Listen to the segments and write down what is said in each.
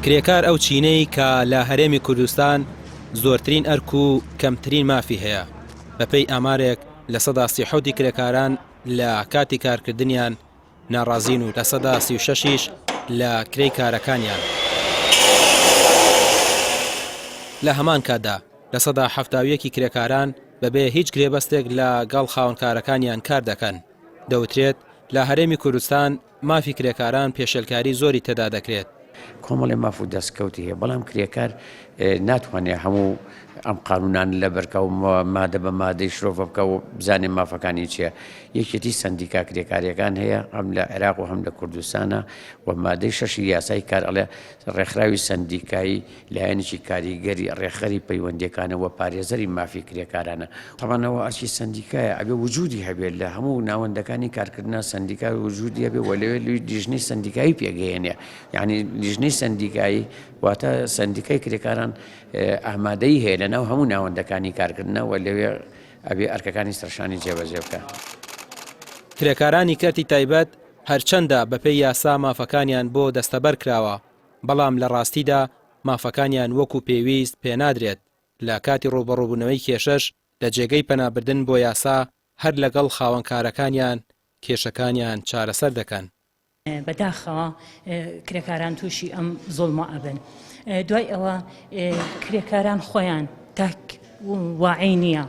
کرێکار ئەو چینەی کە لە هەرێمی کوردستان زۆرترین ئەرک و کەمترین مافی هەیە بەپێی ئامارێک لە سەدا 37 کرێکاران لە کاتی کارکردنیان ناڕازین و لە سەدا 36 لە کرێی کارەکانیان. لە هەمان کاتدا لە سەدا 71 کرێکاران بەبێ هیچ گرێبەستێک لەگەڵ خاوەنکارەکانیان کار دەکەن. دەوترێت لە هەرێمی کوردستان مافی کرێکاران پێشەلکاری زۆری تێدا دەکرێت. کۆمەڵی ماف و دەستکەوتی هەیە، بەڵام کرێکار ناتوانێت هەموو ئەم قانونان لە بەرکە و مادە بە مادەی شرۆڤ بکە و بزانێ مافەکانی چییە. یەکێتی سندیکا کرێکاریەکان هەیە، هەم لە عێراق و هەم لە کوردستانە، و مادەی 6 یاسای کار ئەڵێ ڕێکخراوی سندیکایی لایەنێکی کاریگەری ڕێکخەری پەیوەندیەکانەوە پارێزەری مافی کرێکارانە. تەمانەوە ئەرچی سندیکایە ئەبێ وجودی هەبێت لە هەموو ناوەندەکانی کارکردنا سندیکا وجودی هەبێ و لەوێ لیژنەی سندیکایی پێگەیەنێ. یعنی لیژنەی سندیکایی واتە سندیکای کرێکاران ئامادەی هەیە لەناو هەموو ناوەندەکانی کارکردنەوە، لەوێ ئەبێ ئەرکەکانی سەرشانی جێبەجێ بکە. کرێکارانی کەرتی تایبەت هەرچەندە بەپێی یاسا مافەکانیان بۆ دەستەبەر کراوە، بەڵام لە ڕاستیدا مافەکانیان وەکو پێویست پێنادرێت. لە کاتی ڕوبەڕووبوونەوەی کێشەش لە جێگەی پەنابردن بۆ یاسا هەر لەگەڵ خاوەنکارەکانیان کێشەکانیان چارەسەر دەکەن. بەداخەوە کرێکاران تووشی ئەم زوڵمە ئەبن. دوای ئەوە کرێکاران خۆیان تاک واعی نییە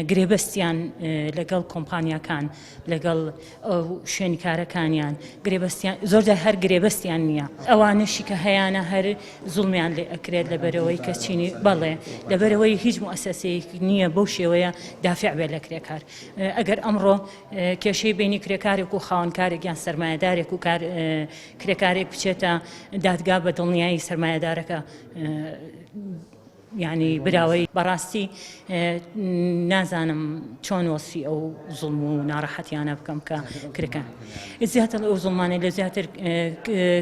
گرێبەستیان لەگەڵ کۆمپانیاکان لەگەڵ شوێنی کارەکانیان زۆرجار هەر گرێبەستیان نییە. ئەوانشی کە هەیەە هەر زوڵمیان لێ ئەکرێت لەبەرەوەی کە چینی بەڵێ لەبەرەوەی هیچ موسسەسەیەک نییە بەو شێوەیە دافع بێت لە کرێکار. ئەگەر ئەمڕۆ کێشەی بینی کرێکارێک و خاوەنکارێک یان سەرمایەدارێک و کرێکارێک بچێتە دادگا بە دڵنیایی سەرمایەدارەکە یعنی براوەی بەڕاستی نازانم چۆن وەسی ئەو زوڵم و ناڕەحەتیانە بکەم کە کرێکان زیاتر ئەو زوڵمانەی لە زیاتر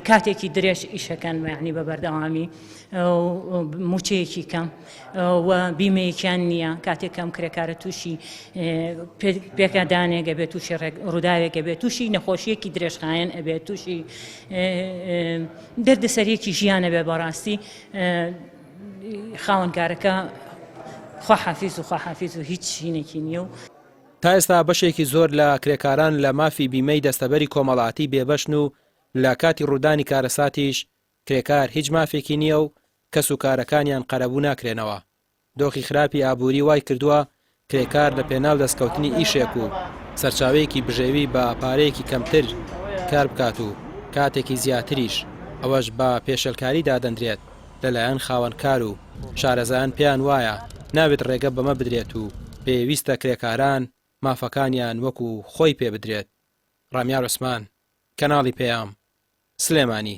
کاتێکی درێژ ئیشەکەن یعنی بە بەردەوامی موچەیەکی کەم و بیمەیەکیان نییە. کاتێکم کرێکارە تووشی پێکدانێک ئەبێت، تووشی ڕووداوێک ئەبێت، تووشی نەخۆشیەکی درێژخایەن ئەبێت، تووشی دەردەسەرێکی ژیانە بێ بەڕاستی خاوەنکارەکە خواحافیز و خواحافیز و هیچ شینێکی نییە. تا ئێستا بەشێکی زۆر لە کرێکاران لە مافی بیمەی دەستەبەری کۆمەڵاتی بێبەشن و لە کاتی ڕوودانی کارەساتیش کرێکار هیچ مافێکی نییە و کەس و کارەکانیان قەرەبوو ناکرێنەوە. دۆخی خراپی ئابووری وای کردووە کرێکار لە پێناو دەستکەوتنی ئیشێک و سەرچاوەیەکی بژێوی بە پارەیەکی کەمتر کار بکات و کاتێکی زیاتریش ئەوەش بە پێشەلکاری دادەندرێت لەلایەن خاوەنکار و شارەزایان پێیان وایە ناوێت ڕێگە بەمە بدرێت و پێویستە کرێکاران مافەکانیان وەکو خۆی پێ بدرێت. ڕامیار عوسمان، کەناڵی پێام، سلێمانی.